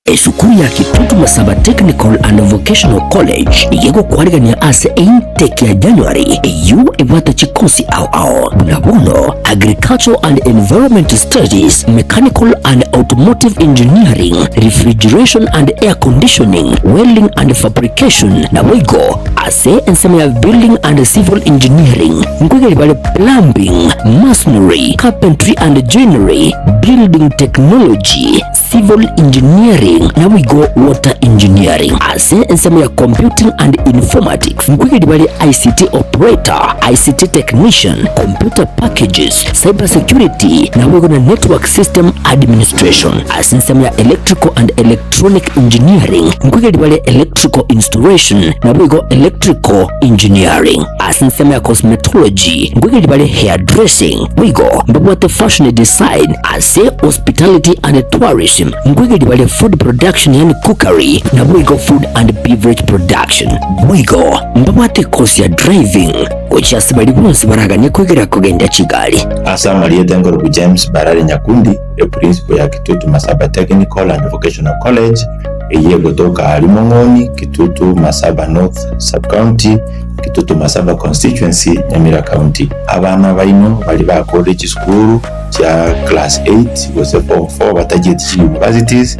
esukuru ya Kitutu Masaba Technical and Vocational College igego kwarigania ase intake ya January eyu ibata chikosi ao bunabuno Agricultural and Environment Studies, Mechanical and Automotive Engineering, Refrigeration and Air Conditioning, Welding and Fabrication na wigo ase ensema ya Building and Civil Engineering ngwege libale Plumbing, Masonry, Carpentry and Joinery, Building Technology, Civil Engineering na wigo Water Engineering ase ensema ya Computing and Informatics ngwege libale ICT Operator, ICT Technician, Computer Packages, Cyber Security na wigo na Network System Administration ase ensema ya Electrical and Electronic Engineering ngwege libale Electrical Installation na wigo Electrical Engineering ase ensema ya Cosmetology ngwege libale Hairdressing wigo mbabwate Fashion Design ase Hospitality and Tourism ngwege libale Food Production yani Cookery na wigo Food and Beverage Production wigo mbabwate course ya Driving kucha sibali bonse baraganye kwegera kugenda Kigali asa Marieta Ngoro James Barare Nyakundi principal ya Kitutu Masaba Technical and Vocational College eyego toka Alimongoni Kitutu Masaba North Sub-County Kitutu Masaba Constituency Nyamira County. Abana baino bali ba college school ya class 8 gose form 4 batajeti universities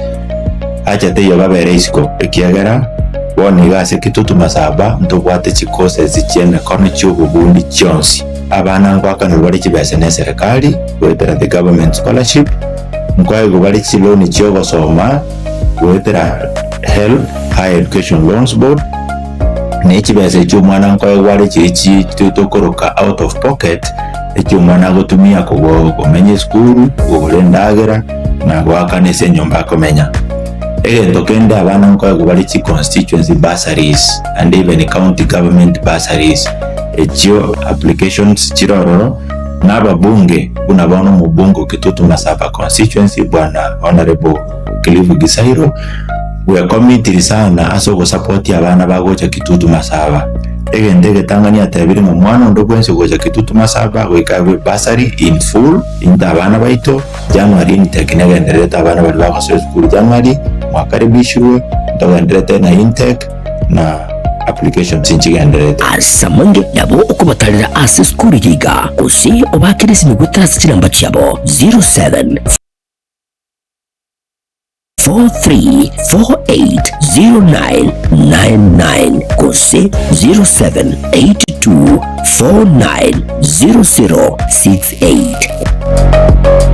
acha teyo babere isiko ekiagara wone gase Kitutu Masaba ntobwate chikose zichene kono cy'ubugundi cyonsi. Abana ngwakano bali kibese ne serikali wetera the government scholarship ngwaye bali kiloni cyo gosoma wetera help higher education loans board nekibese cy'umwana ngwaye wali kiki tutokoroka out of pocket ecy'umwana gotumia kumenye school ubulendagera na gwakanese nyomba komenya tokenda abana ngwaye bali ki constituency bursaries and even county government bursaries ekyo applications kiroro n'ababunge bunabona mu bungo Kitutu Masaba constituency bwana honorable Clive Gisairo we committee sana aso support abana bagocha Kitutu Masaba ndege Tanganyika tabiri mu mwana ndogwense gocha Kitutu Masaba wekawe basari in full indabana baito January intake nagendereta abana bali bakose school January mwakaribishwe ndagendereta na intake na application sinchigendereta asamonge nabo okubatalira ase school yiga kusi obakirisi mugutasi kiramba cyabo 07 43480999 kusi 0782490068.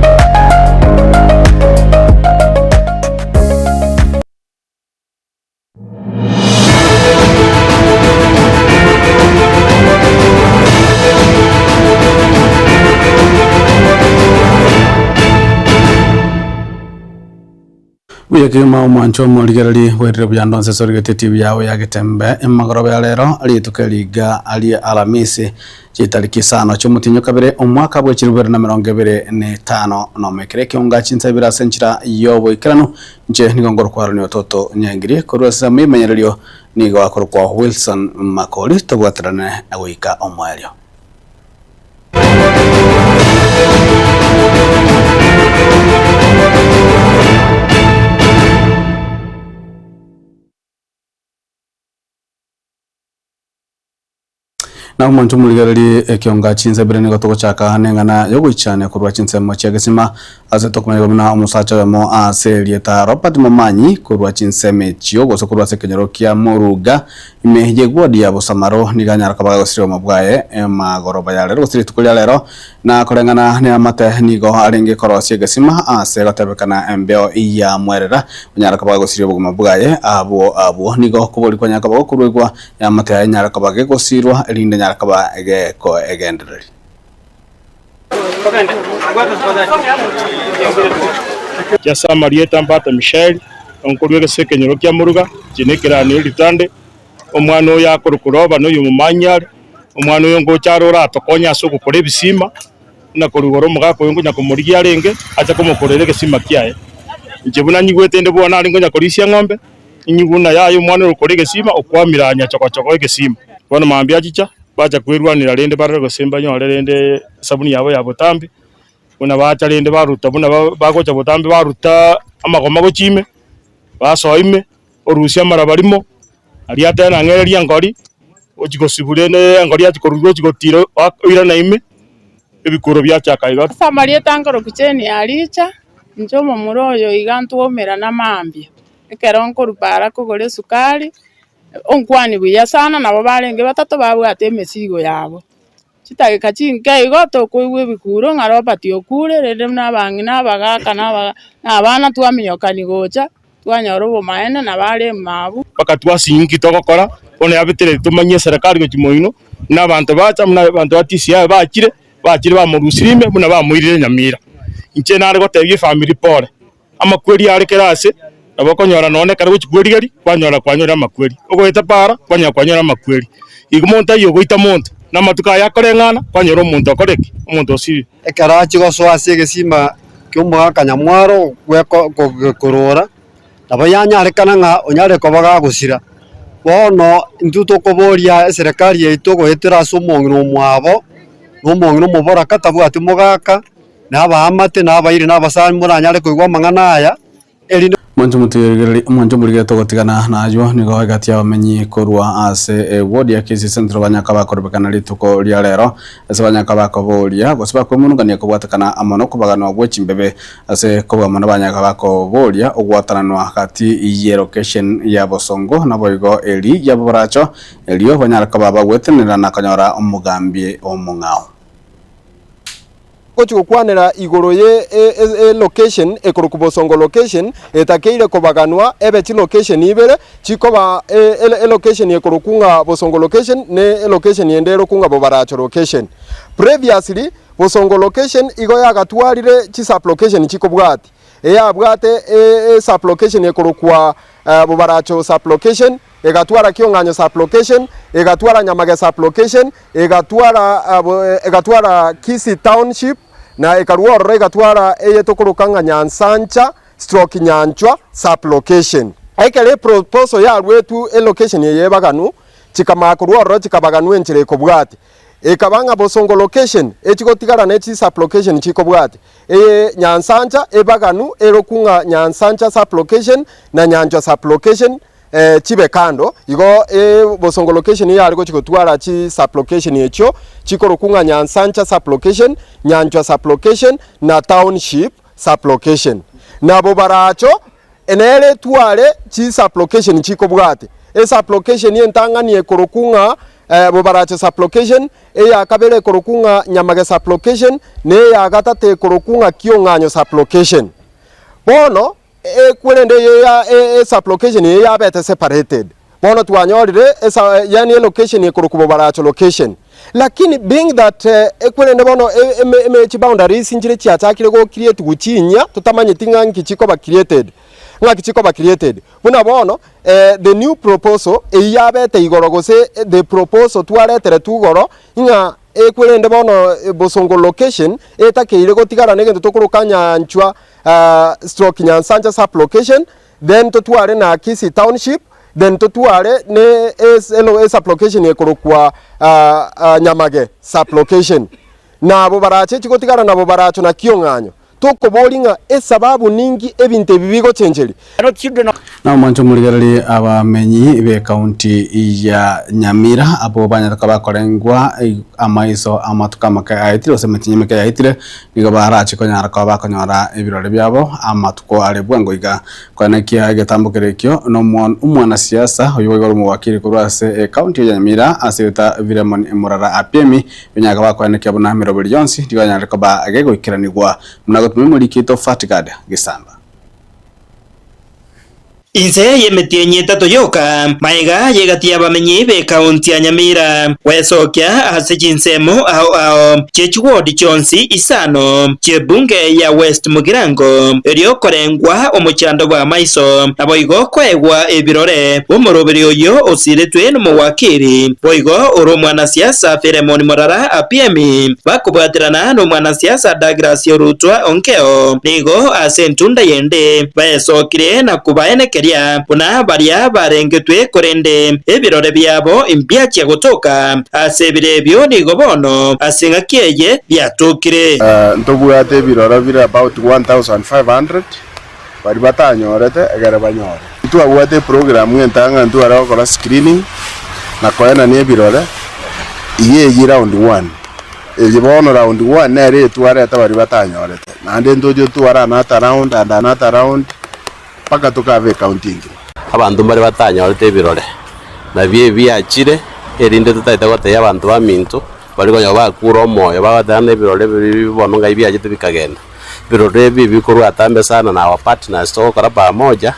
Uyekima mwancho moligerali werire byandonse sorigete TV yawe yagetembe emagorobe ya lero ali tukeliga ali alamisi chitariki sano cy'umutinyo kabere umwaka bwe 2025 no mekere kyonga chinsabira senchira yobo ikrano nje nigongoro kwa runi ototo nyangiri korwasa mimenyerero nigo akoro kwa Wilson Makoli togwatrane awika omwalyo na umuntu muligarali ekionga chinze birene gotoko chaka hanengana yogoichane kurwa chinse mo chegesima aze tokumenya bina umusacha wemo aselieta Robert Momanyi kurwa chinse mechio goso kurwa sekenyero kya Muruga imeje gwadi ya Bosamaro niganya kabaga gosiro mabwaye magoroba ya lero gosiri tukulya lero na korengana ne amate nigo arenge korwa chegesima ase gatebekana embeo iya mwerera nyara kabaga gosiro buguma bwaye abo nigo kuboli kwa nyaka bago kurwa ya amate nyara kabaga gosirwa elinde nyakaba ko egendereri Jasa Marieta Mbata Michel onkurwege sekenyero kya Muruga kinekera ni litande omwana yakurukuroba no yumumanyare omwana yo ngocharo ratokonya soko kore bisima na kurugoro mugako yo nyako murigia renge acha komukorere gesima kyae njebuna nyigwete ende bwana ari ngonya korisia ng'ombe inyiguna yayo mwana rukore gesima okwamiranya choko gesima bona mambia chicha bacha kwirwanira rende barre gosemba nyore rende sabuni yabo ya Butambi una bacha rende baruta buna bagocha Butambi baruta amagoma gochime basoime orusia marabarimo ari atena ngereria ngori ochigosibure ne ngori achikorugo chigotiro oira na ime ebikoro bya chakaiga samarie tangoro kucheni alicha njomo muroyo igantu omera na mambia ekeronko rupara kugore sukari onkwani buya sana nabo barenge batatu babwate emesigo yabo chitageka chinke igoto kuigwe bikuro ngaro patio kure rede nabangi nabagaka nabana twaminyokani gocha twanyoro bomaene nabare mabu bakatwasingi togokora one abetere tumanye serikali gochimoino nabantu bacha nabantu batisia bakire bamurusirime buna bamuirire Nyamira inche nare gotebie family pole amakweri ari kerase abakonyora none kare gochigwerigari kwanyora amakweri ogoeta para kwanyora amakweri igumonta yo goita monta na matuka yakorengana kwanyora omuntu akoreki omuntu osi ekarachi goswasi egesima kyomuga kanyamwaro kurora nabo yanyarekana nga onyare kobaga gusira bono ntuto koboria serikali yeito goetera asomongino mwabo nomongino mubora katabwati mugaka nabahamate nabaire nabasani muranyare koigwa mangana aya eri mwanjo murigeto togotigana nayo nigo hagati y'abamenyi korwa ase ward ya Kisii Central banyakabako rebekana rituko ria rero ase banyakabako boria gosiba kwemunugania kubwatakana amono kubagana gwechimbebe ase kobamana banyakabako boria ogwatananwa hagati ye location ya Bosongo na boigo eri ya Boracho elio banyakababa gwetenera nakanyora omugambie omungao gochi gukwanira igoro ye location ekoro Bosongo location etakeire kobaganwa ebechi location ibere chikoba location ekoro kunga Bosongo location ne location yendero kunga Bobaracho location. Previously Bosongo location igo yagatwarire chi sub location chikobwati eyabwate sub location ekoro kwa Bobaracho sub location egatwara Kionganyo sub location egatwara Nyamage sub location egatwara Kisii township na ekaruoro egatwara eyetokorokanga Nyansancha stroke Nyanchwa sub location aikere proposal ya rwetu location yebaganu chikamakuruoro chikabaganu enchire kobwati ekabanga Bosongo location echigotigara ne chi sub location chikobwati Nyansancha ebaganu erokunga Nyansancha sub location na Nyanchwa sub location chibe kando igo Bosongo location yari go chigotwara chi sub location echo chikorokunga Nyansancha sub location Nyanchwa sub location na township sub location na Bobaracho enere tware chi sub location chikobwate sub location yentangani ekorokunga Bobaracho sub location ya kabere ekorokunga Nyamage sub location ne ya gatate ekorokunga Kionganyo sub location bono kwerende ya sub location ya bete separated bono twanyorire yani location ekoro Bobaracho location lakini being that kwerende bono emechi boundaries injire chiatakire go create guchinya tutamanye tinga nkichiko ba created buna bono the new proposal ya bete igorogose the proposal twaretere tugoro inga ekwerende bono Bosongo location etakeire gotigara negento tokuruka Nyanchwa stroke Nyansancha sub location then totware na Kisii township then totware ne sub location ekorokwa Nyamage sub location na Bobaracho chigotigara na Bobaracho na Kionganyo tokoboringa esababu ningi ebinte bibigo chenjeri na mwanjo murigereri abamenyi be county ya Nyamira abo banyaka bakorengwa amaiso amatuka maka aitire osemetinye maka aitire nigo barachi konyara kwa bakonyora ebirore byabo amatuko arebwango iga kwanakia igetambukerekyo no umwana siasa oyogo mu wakiri kurase county ya Nyamira aseta Viremon Murara apemi banyaka bakwaneka buna Mirobel Jones diganyara kwa ba agego ikiranigwa tumemuri kito Fatigad Gisamba Inse yemetie nyeta toyoka maiga yegatia bamenyi be county ya Nyamira wesokya ase jinsemo ao chechuodi chonsi isano chebunge ya West Mugirango eryo korengwa omuchando bwa maiso aboigo kwegwa ebirore omoroberi oyo osiretwe no muwakiri boigo oro mwana siasa Viremon Murara apiemi bakubwatirana no mwana siasa Douglas Orutwa onkeo nigo ase ntunda yende besokire na kubaeneke puna baria barengetwe korende ebirore byabo imbiachi gotoka asebirebyo nigo bono asingakieye byatukire ntobwate ebirore bire about 1500 bari batanyorete egere banyore twabwate program ngentanga ntwara gukora screening na koena ne birore iye round 1 bono round 1 nere twareta bari batanyorete nande ndojo twara another round and another round paka tukave counting abantu bari batanyorete birore na biachire erinde tutaita gote abantu bamintu bari konyo bakura omoyo bagatana birore bibono ngai biachite bikagenda birore bikorwa atambe sana na our partners to kora pamoja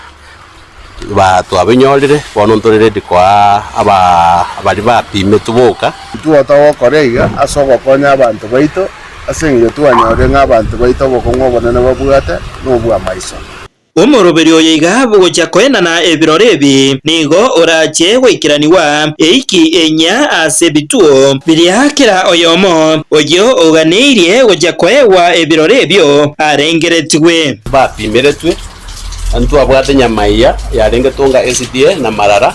batu abinyorire bono ntorere kwa abari bapime tuboka tuwatawo koreiga asogo konya abantu baito asenge tuanyore ng'abantu baito bokong'obona na babwate n'obwa maiso umuroberi oyiga bugocha koenana ebirore ebi nigo orache gwikiraniwa eiki enya ase bituo biriakira oyomo oyo oganirie gocha koewa ebirore ebyo arengeretwe bapimeretwe antu abwate nyamaiya yarenge tonga SDA na marara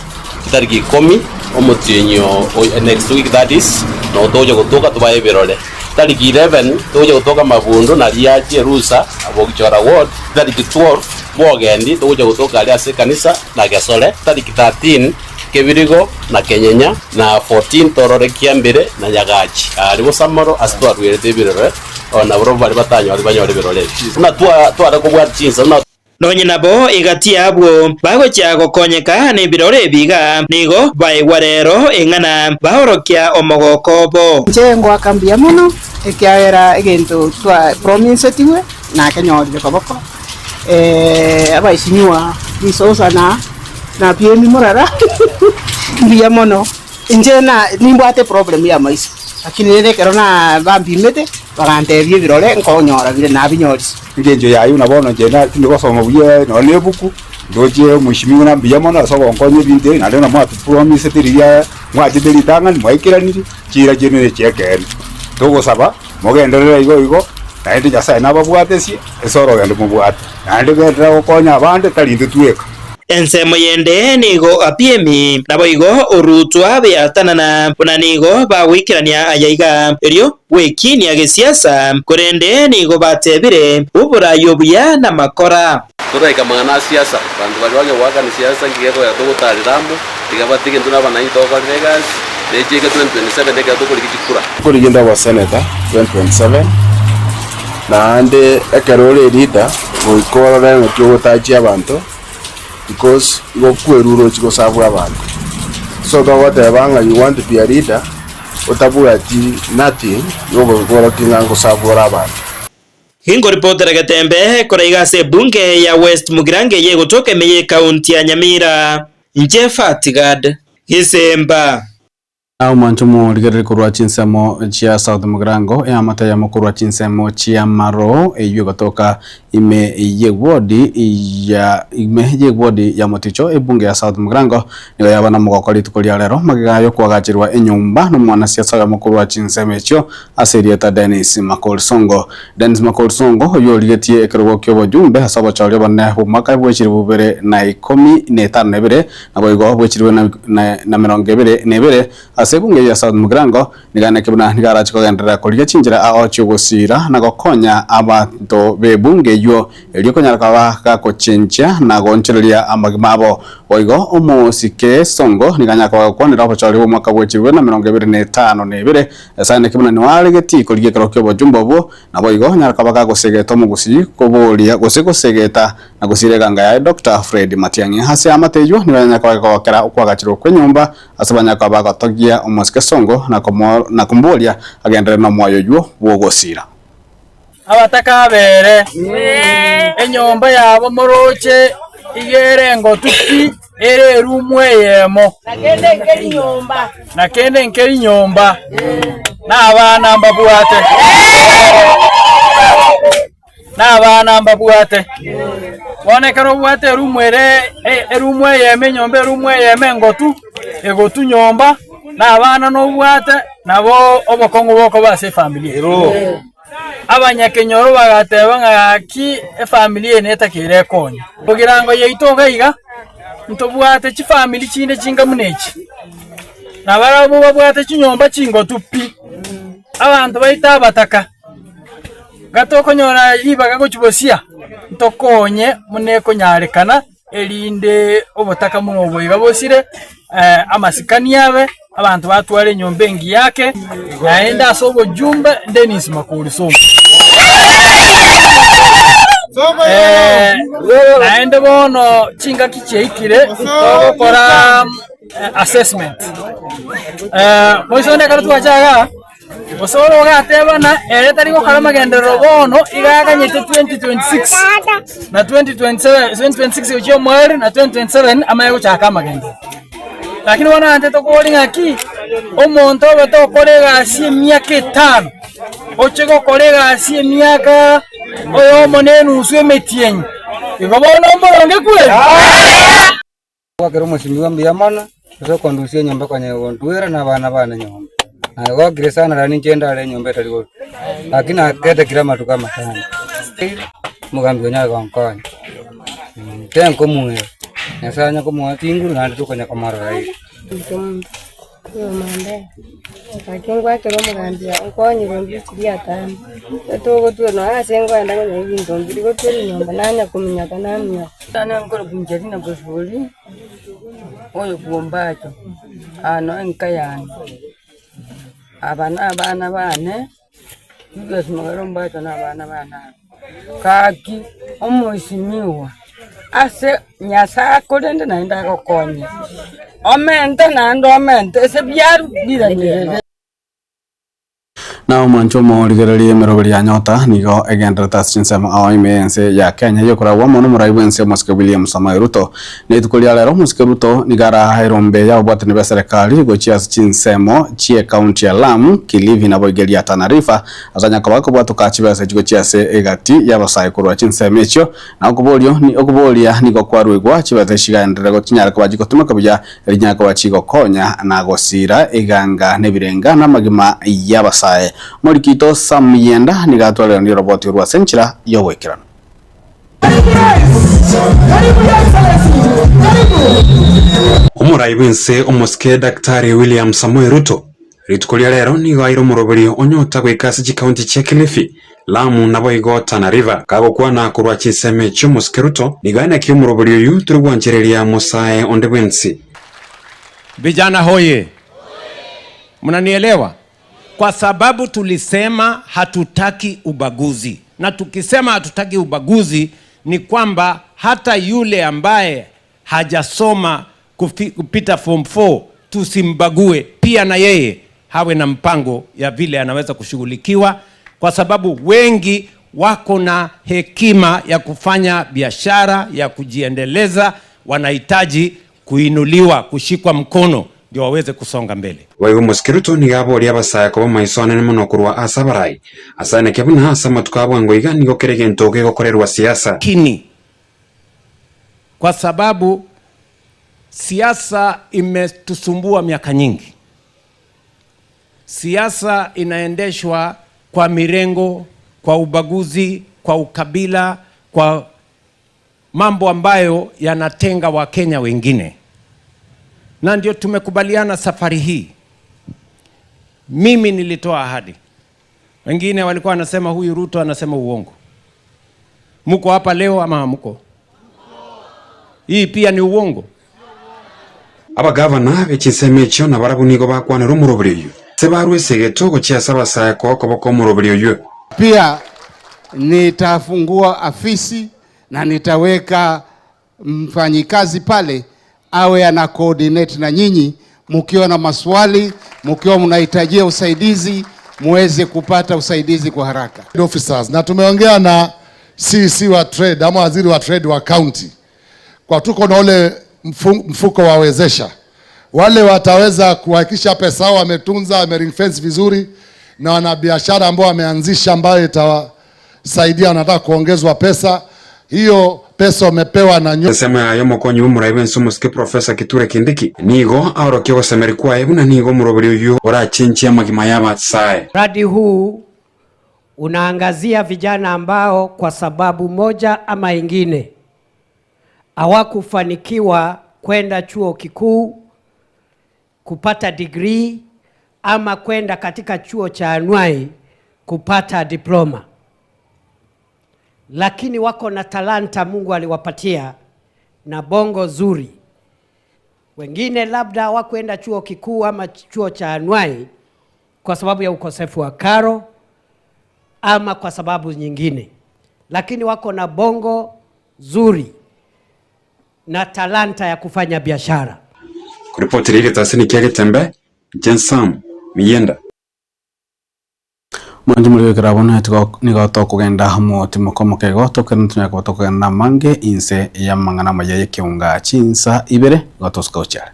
tariki 10 omutinyo next week, that is no tojo kutoka tubaye birole tariki 11 tojo kutoka Mavundo na liaje rusa abogichora ward tariki 12 bogendi tojo kutoka ali ase kanisa na Gesole tariki 13 Kebirigo na Kenyenya na 14 Torore Kiambere na Nyagachi alibo samoro astwa rwete birole ona bro bali batanyo ali banyore birole na twa kubwata chinsa na nonye nabo igati yabwo bagocha gokonyeka ne birore biga nigo baigwa rero engana bahorokia omogokobo njengo akambia muno ekiagera egento twa promise tiwe na kenyorire koboko abaisinywa bisosa na piemi morara mbia mono njena nimbwate problem ya maisha lakini nene kerona bampimete bagantebye birore nkonyora bire nabinyorisi ngenjo yayo nabona njena ndikosoma buye no nebuku ndoje mushimiwe na mbia mono so gonkonye binde na lena mwa promise tiriya mwajideli tanga mwaikirani kira jenere chekeni tugusaba mugenderere igo na ndi jasa na babwatesi esoro gende mubwate na ndi gendera gukonya abande tarinde tweka ensemo yende nigo apiemi nabo igo orutwa beatanana buna nigo bawikirania ayaiga erio wekini agesiasa kurende nigo batebire uburayo buya na makora turaika mwana siasa bantu bali waka ni siasa ngiyeko ya tugutariramu tigabatike nduna bana itoka Vegas lejeke 2027 ndeka tukulikikura kuligenda wa senator 2027 na ande ekerore leader goikora na kyotachi abantu because you kweruro chiko sabu abantu so that whatever you want to be a leader otabura ti nothing you go kinga sabu abantu hingo reporter Gatembe koraiga se bunge ya West Mugirange ye gutoke meye county ya Nyamira Fatigad Gisemba au manchumo ligere kurwa chinsemo chia South Mugirango ya mata ya mkurwa chinsemo chia Maro eyo kutoka ime yewodi ya moticho ebunge ya South Mugirango niyo yabana mugokori tukolia lero magigayo kwagachirwa enyumba no mwana siasa ya mkurwa chinsemo echo aserieta Dennis Makolsongo yo ligetie ekerwo kyobo jumbe hasabo chauri bane humaka bwechiri bubere na 15 nebere naboigo bwechiriwe na 20 sebunge ya South Mugirango nigana kibuna nigara chikogendera kuliga chinjira aocho gusira na gokonya abantu bebunge yo eliokonyara kwa kochencha na gonchereria amagimabo oigo omosike songo niganya kwa kwanira bachari bo mwaka bwechirwe na 25 nebere esane kibuna niwaregeti kuliga karokyo bojumbo bo na boigo nyara kwa gosegeta mugusi koboria gosegeta na gusirega ngaya Dr. Fred Matiang'i hase amatejo niganya kwa kera kwagachiro kwenyumba asabanya kwa bagatogia omosike songo na kumbolia agendere na mwayo yo bwogosira abataka bere enyomba yabo moroche igere ngo tuki ere rumwe yemo nakende nkeri nyomba n'abana mbabuate bonekero bwate rumwe yeme nyomba rumwe yeme egotu nyomba n'abana no bwate nabo obokongo boko base familia abanyakenyoro bagateba ngaki familia neta kire konya kugira ngo yeitoga iga ntobwate chi family chinde chinga munechi nabarabo babwate chinyomba chingo tupi abantu baita bataka gato konyora yibaga gochibosia ntokonye muneko nyarekana elinde obotaka muno boiga bosire amasikani yabe abantu batwale nyombe engi yake naenda asobo jumbe Dennis Makuriso naende bono chinga kicheikire okora assessment moisone kara twachaga osoro gatebana eretari gokara magenderero bono igaganyete 2026 na 2026 ucho mweri na 2027 amaye guchaka magendero lakini wana ante tokolinga ki omonto beto kolega si miaka 5 ochego kolega si miaka oyo monenu uswe metien igobona mboronge kweli wakero mushimbi mbiyamana so kondusie nyomba kwanya wontuera na bana nyomba na go gresana rani chenda ale nyomba taligo lakini akete kila matu kama sana mugambi nya gonkon tenko muwe nasanya ko muwe tingu na tukanya kamara rai mande akengwa kero mugambia onkonye rombi kiria tani to tu no asengwa ndako nyi ndombi go tu nyomba nanya kuminya kanamnya tana ngoro bunjeri na bosboli oyo kuombacho ano enkayani abana bane ngiyo simagarombacho na bana kaki omoisimiwa ase nyasa kodende naenda gokonye omente nando omente ese byaru biranyere na mancho morigererie merogeri anyota nigo egendera taschinsema aoimense ya Kenya yokora wa mono muraibense Muske William Samoei Ruto netukolia lero Muske Ruto nigara hairombe ya obwatani be serikali gochia chinsemo chie county ya Lamu Kilifi na boigeria Tana River azanya kabako bwatu kachibese gochia se egati ya basai kurwa chinsemecho na okubolia nigo kwarwegwa chibese shigaendera gochinyara kwajiko tumakabya rinyaka wachigo konya na gosira eganga nebirenga na magima ya basai Morikito Samyenda nigatwalira ni roboti rwa senchira yowekirana Omuraibense Muske Daktari William Samoei Ruto ritukolia lero nigo airo muroberi onyota gwikasi chi county cha Kilifi Lamu na boigo Tana River kagokuwa na kurwa chiseme cho Muske Ruto nigana kyo muroberi uyu turugwanjereria musae ondebwensi. Vijana hoye, mnanielewa? Kwa sababu tulisema hatutaki ubaguzi, na tukisema hatutaki ubaguzi ni kwamba hata yule ambaye hajasoma kupita form 4 tusimbague, pia na yeye hawe na mpango ya vile anaweza kushughulikiwa, kwa sababu wengi wako na hekima ya kufanya biashara, ya kujiendeleza, wanahitaji kuinuliwa, kushikwa mkono ndio waweze kusonga mbele. Waigo Muske Ruto nigabori abasaya ko maisone ne muno kurwa asabarai asane kebuna asama tukabwango iga nigo kerege ntoke gokorerwa siasa kini, kwa sababu siasa imetusumbua miaka nyingi. Siasa inaendeshwa kwa mirengo, kwa ubaguzi, kwa ukabila, kwa mambo ambayo yanatenga Wakenya wengine. Na ndio tumekubaliana safari hii. Mimi nilitoa ahadi. Wengine walikuwa wanasema huyu Ruto anasema uongo. Muko hapa leo ama hamuko? Hii pia ni uongo. Aba governor bechisemecho na barabunigo bakwanira umuroberi uyu. Sebarwe segeto gochia sabasaya ko koboko umuroberi uyu. Pia nitafungua afisi na nitaweka mfanyikazi pale awe ana coordinate na nyinyi, mkiwa na maswali, mkiwa mnahitajia usaidizi, muweze kupata usaidizi kwa haraka. Officers, na tumeongea na CC wa trade ama waziri wa trade wa county, kwa tuko na ule mfuko wa wezesha, wale wataweza kuhakikisha pesa hao wametunza, wame fence vizuri, na wana biashara ambao wameanzisha ambayo itawasaidia, wanataka kuongezwa pesa, hiyo pesa wamepewa na nyo. Sema ya yomokonyi umuraibense Muske Professor Kithure Kindiki nigo aurokyo gosemeri kwa ebuna nigo muroberi uyu orachinchi amagima y'abasae. Mradi huu unaangazia vijana ambao kwa sababu moja ama ingine hawakufanikiwa kwenda chuo kikuu kupata degree ama kwenda katika chuo cha anuai kupata diploma. lakini wako na talanta Mungu aliwapatia na bongo zuri. Wengine labda hawakwenda chuo kikuu ama chuo cha anuai kwa sababu ya ukosefu wa karo ama kwa sababu nyingine, lakini wako na bongo zuri na talanta ya kufanya biashara. Kuripoti ile tasini kia Getembe, Jensam Miyenda. Mwanjumuli kirabona nigoto kugenda hamwe timoko kego tokentunya ko tokena mange inse ya mangana mayaye kiunga chinsa ibere gotoska ochare.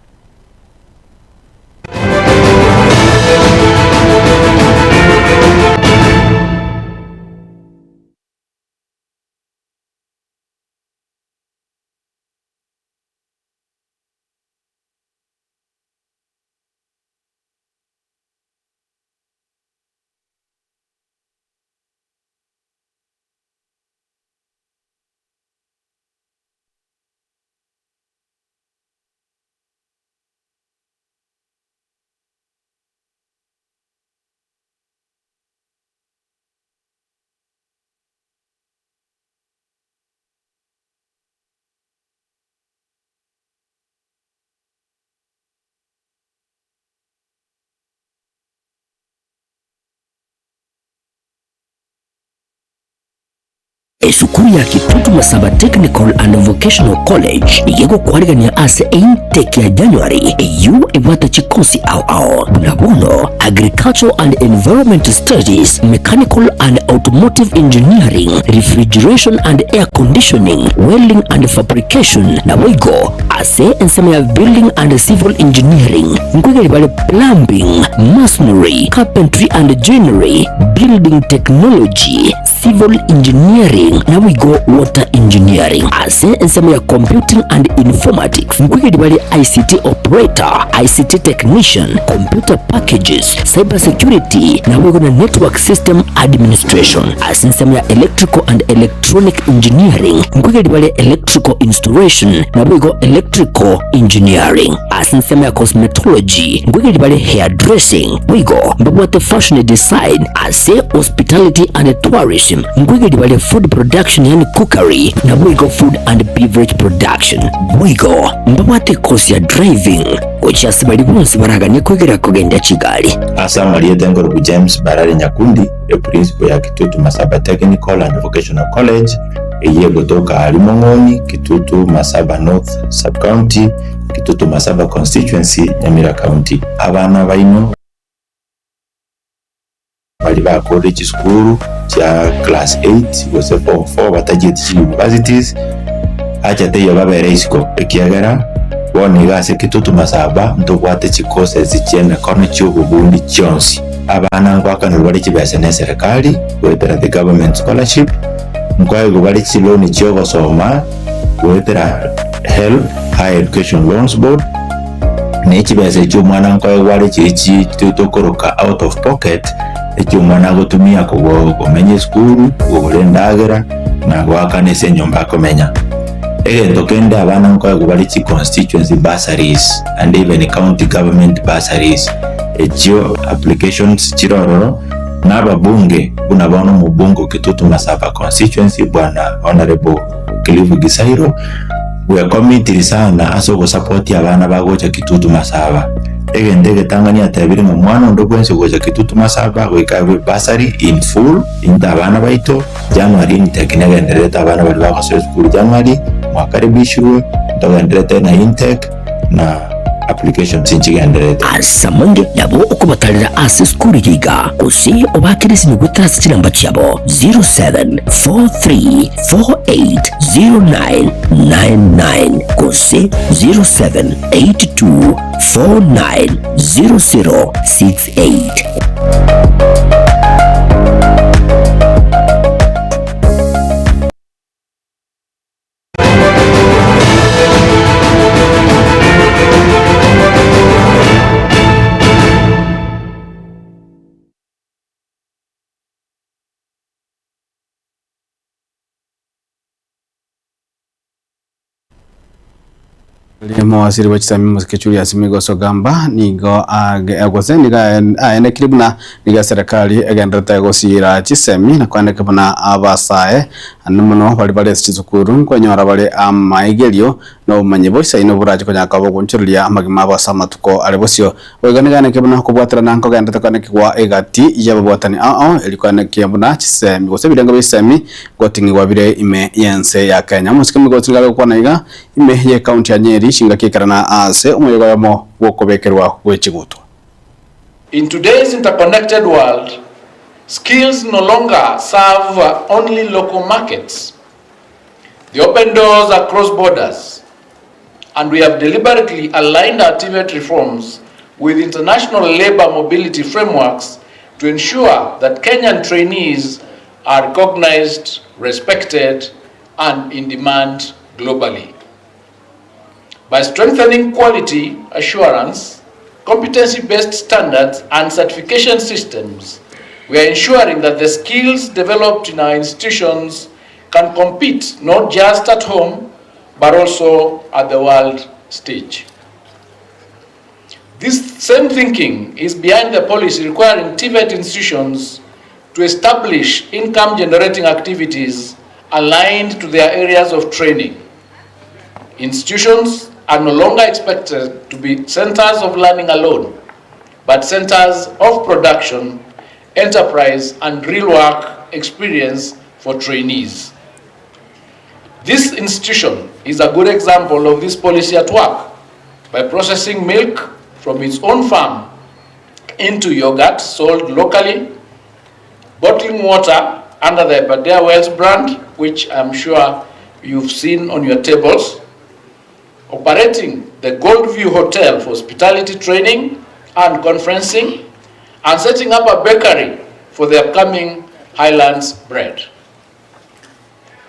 Esukuru ya Kitutu Masaba Technical and Vocational College yego kwarigania ase intake ya January yu ebata chikosi ao nabono Agricultural and Environmental Studies, Mechanical and Automotive Engineering, Refrigeration and Air Conditioning, Welding and Fabrication na wigo ase ensema ya Building and Civil Engineering ngwegeli bale Plumbing, Masonry, Carpentry and Joinery, Building Technology, Civil Engineering na wigo Water Engineering ase ensema ya Computing and Informatics ngwegeli bale ICT Operator, ICT Technician, Computer Packages, Cyber Security na wigo na Network System Administration ase ensema ya Electrical and Electronic Engineering ngwegeli bale Electrical Installation na wigo Electrical Engineering ase ensema ya Cosmetology ngwegeli bale Hairdressing wigo mbabwate Fashion Design ase Hospitality and Tourism ngwegeli bale Food Production yani Cookery na wigo Food and Beverage Production wigo mbabwate course ya Driving kuchasi bali bonse baraganye kwegera kugenda Kigali. Asama Lietengoro James Barare Nyakundi principal ya Kitutu Masaba Technical and Vocational College eye gotoka Alimongoni, Kitutu Masaba North Sub-County, Kitutu Masaba Constituency, Nyamira County. Abana baino bali ba college school cha class 8 gose form 4 batagiye universities acha teyo babere isiko ekiagera woni gase Kitutu Masaba ntobwate chikose zicheme kono cy'ububundi cyonsi abana ngwakana bali kibese ne serikali wetera the government scholarship mkwaye bali chiloni cyo gosoma wetera help higher education loans board ne kibese cy'umwana ngwaye wali chichi tutokoroka out of pocket ecy'umwana gotumia kumenye school gobulendagera na gwakane se nyomba komenya tokenda abana ngwaye bali chi constituency bursaries and even county government bursaries ekyo applications chirororo n'ababunge bunabona mu bungo Kitutu Masaba constituency bwana honorable Clive Gisairo we committee sana aso support abana bagocha Kitutu Masaba ndege Tanganyika tabiri mu mwana ndo kwense gocha Kitutu Masaba wekabe bursary in full inda abana baito January nitekinega ndereta abana bali bakoso school January mwakaribishwe ndagendereta na intake na application tinchigendereta asamonge yabo okubatalira ase skuri yiga kusi obakirisi nyugutasi kinamba cyabo 0743480999 kusi 0782490068. Mawaziri wa chisami muzikechuli asimigo sogamba nigo agose niga ene kilibuna niga serikali agendata gosira chisemi na kwandika bana abasae anumuno bali bali chizukuru kwanyora bali amaigelio no manyeboisa ino buraje kwanyaka bogunchulia amagima abasama tuko alebosio weganigane kibuna kubwatira nanko gendata kaneke kwa egati yababwatani elikwane kiyabuna chisemi gose bidenga bisemi gotingi wabire ime yense ya Kenya musikimi gotinga kwa naiga ime ye county ya Nyeri shinga kikarana ase umuyogo yamo wokobekerwa wechigutwa. In today's interconnected world, skills no longer serve only local markets. They open doors across borders, and we have deliberately aligned our TVET reforms with international labor mobility frameworks to ensure that Kenyan trainees are recognized, respected, and in demand globally. By strengthening quality assurance, competency-based standards, and certification systems, we are ensuring that the skills developed in our institutions can compete not just at home, but also at the world stage. This same thinking is behind the policy requiring TVET institutions to establish income-generating activities aligned to their areas of training. Institutions are no longer expected to be centers of learning alone, but centers of production, enterprise, and real work experience for trainees. This institution is a good example of this policy at work by processing milk from its own farm into yogurt sold locally, bottling water under the Aberdare Wells brand, which I'm sure you've seen on your tables, operating the Goldview Hotel for hospitality training and conferencing, and setting up a bakery for the upcoming Highlands bread.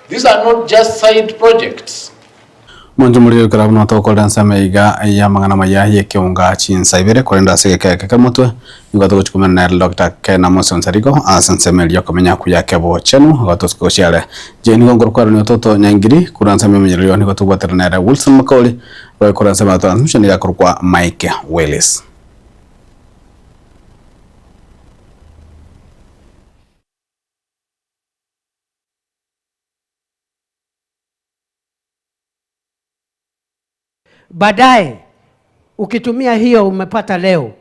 These are not just side projects. Monjo muri karabuno to kodansa meiga ya mangana maya yeke unga chinsa ibere korenda sege keke mutwe ngoto kuchukumena na Dr. Kena Moson Sarigo asansemeli yokomenya kuyakebo chenu ngoto skoshale jeni ngongoro kwa ni toto nyangiri kuransa memenyero ni goto bwatera na Wilson Makoli wa kuransa ma transmission ya kwa Mike Willis. Baadaye ukitumia hiyo umepata leo,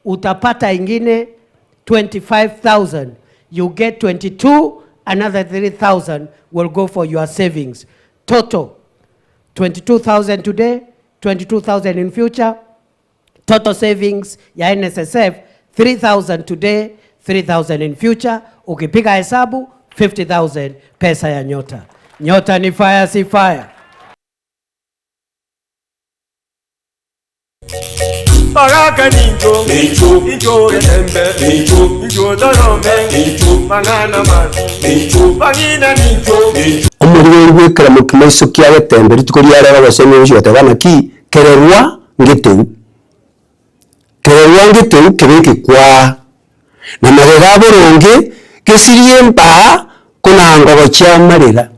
utapata ingine 25,000, you get 22, another 3,000 will go for your savings. Total 22,000 today, 22,000 in future. Total savings ya NSSF 3,000 today, 3,000 in future. Ukipiga hesabu 50,000 pesa ya Nyota. Nyota ni fire, si fire. Baraka ninjo, ninjo rembe, ninjo dorome, mangana mazi, bangina ninjo. Omuriwe gwekera mukimeso kya getembe ritukuri yareba baseme bisho tabana ki kererwa ngiteu kebeke kwa na magega boronge kesirie mpa kuna ngogo cha marira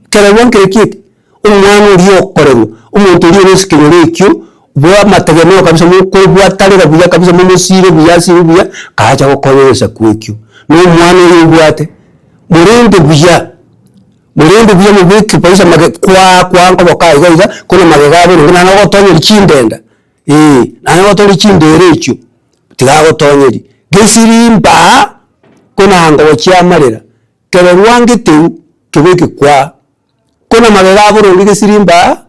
kererwa ngirikite umwana uri okorerwa umuntu uri nesikinyore ikyo bwa mategemeo kabisa muko bwatarira buya kabisa mumusire buya kaja gukoreresa kwekyo no mwana uri bwate murinde buya mubiki paisa mage kwa ngo bakaiga kuna magega boronge na no gotonyera chindenda na no gotonyera chindere ikyo tigago tonyeri gesirimba kuna ngo chiamarira kererwa ngiteu kibiki kwa kuna magega boronge gesirimba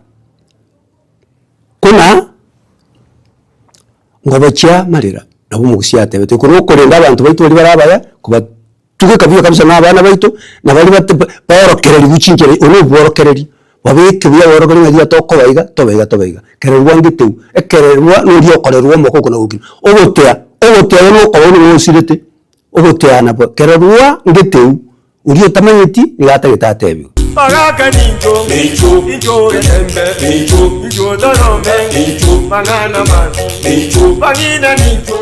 kuna ngo chiamarira nabo mugusiate bete kuno korenda abantu baitu bari barabaya kuba tuge kabyo kabisa n'abana baitu nabali borokereri gucingere uno borokereri wabike bya borokeri ngiya tobaiga kererwa ngiteu ekererwa nuri okorerwa moko na gukina ogotea no kobone musirete ogotea na kererwa ngiteu uri otamanyiti nigata gitatebyo Baraka ninjo, ninjo rembe, ninjo dorome, mangana mazi, bangina ninjo.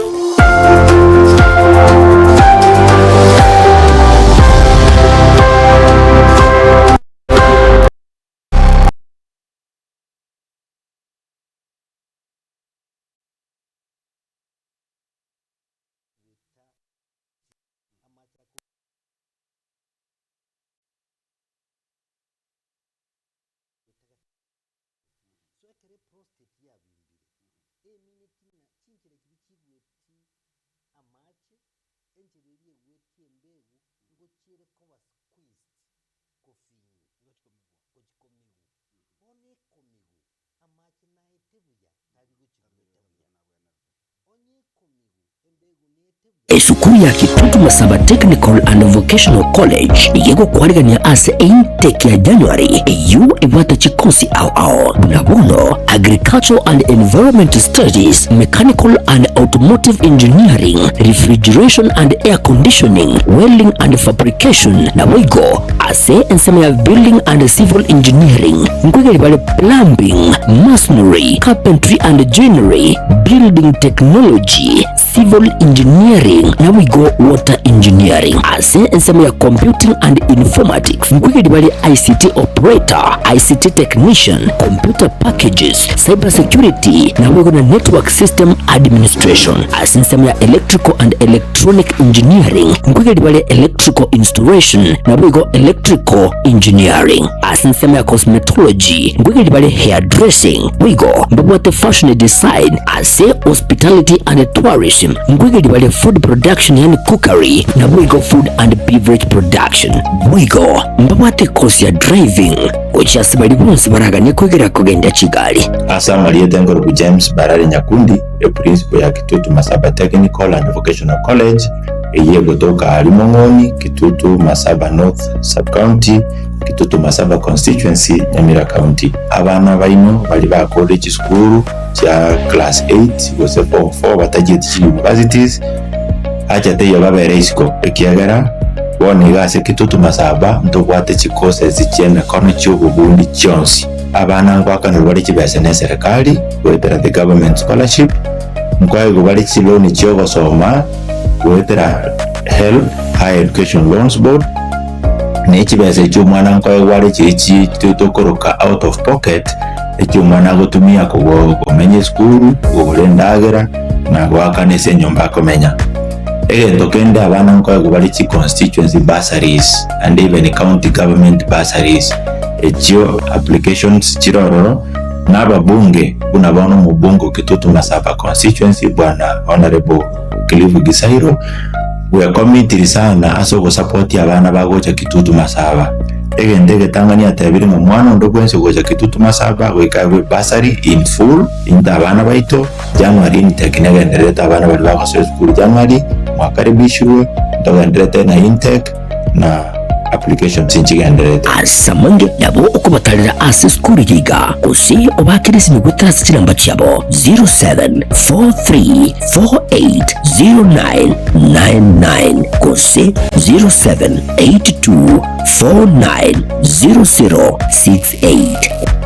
Esukuru ya Kitutu Masaba Technical and Vocational College igego kwarigania ase intake ya January yu ibata chikosi ao bunabono Agricultural and Environment Studies, Mechanical and Automotive Engineering, Refrigeration and Air Conditioning, Welding and Fabrication na wigo ase ensema ya Building and Civil Engineering ngwege bale Plumbing, Masonry, Carpentry and Joinery, Building Technology, Civil Engineering na wigo Water Engineering ase ensema ya Computing and Informatics ngwege bale ICT Operator, ICT Technician, Computer Packages, Cyber Security na wigo na Network System Administration ase ensema ya Electrical and Electronic Engineering ngwege bale Electrical Installation na wigo Electrical Engineering ase ensema ya Cosmetology ngwege bale Hairdressing wigo mbabwate Fashion Design ase Hospitality and Tourism ngwege bale Food Production yani Cookery na wigo Food and Beverage Production wigo mbabwate course ya Driving uchasibali bonsi baragane kwegera kugenda Kigali. Asa Marieta Ngorogu James Barare Nyakundi principal ya Kitutu Masaba Technical and Vocational College eye gotoka Alimongoni, Kitutu Masaba North Sub-County, Kitutu Masaba Constituency, Nyamira County. Abana baino bali ba college school cha class 8 gose 4 batagiye universities acha teyo babere isiko ekiagara wone gase Kitutu Masaba ndobwate chikose zicheme kono cy'ubugundi cyonsi. Abana ngwakana bari kibese ne serikali wetera the government scholarship ngwaye bari kiloni cyo basoma wetera help higher education loans board ne kibese cyo mwana ngwaye wari kichi tutokoroka out of pocket ekyo mwana gotumia kumenye school ubulendagera na gwakane se nyumba komenya tokende abana ngwaye bari ki constituency bursaries and even county government bursaries ekyo applications kirororo n'ababunge bunabona mu bungo Kitutu Masaba constituency bwana honorable Clive Gisairo we committee sana aso support abana bagocha Kitutu Masaba ndege Tanzania tabiri mu mwana ndo kwense gocha Kitutu Masaba we kawe bursary in full inda abana baito January intake n'agendereta abana bali bakoze school January mwakaribishwe ndagendereta na intake na application sinchigendereta asamonge nabo okubatalira ase school yiga kusi obakirisi ni gutrasi kiramba cyabo 0743480999 kusi 0782490068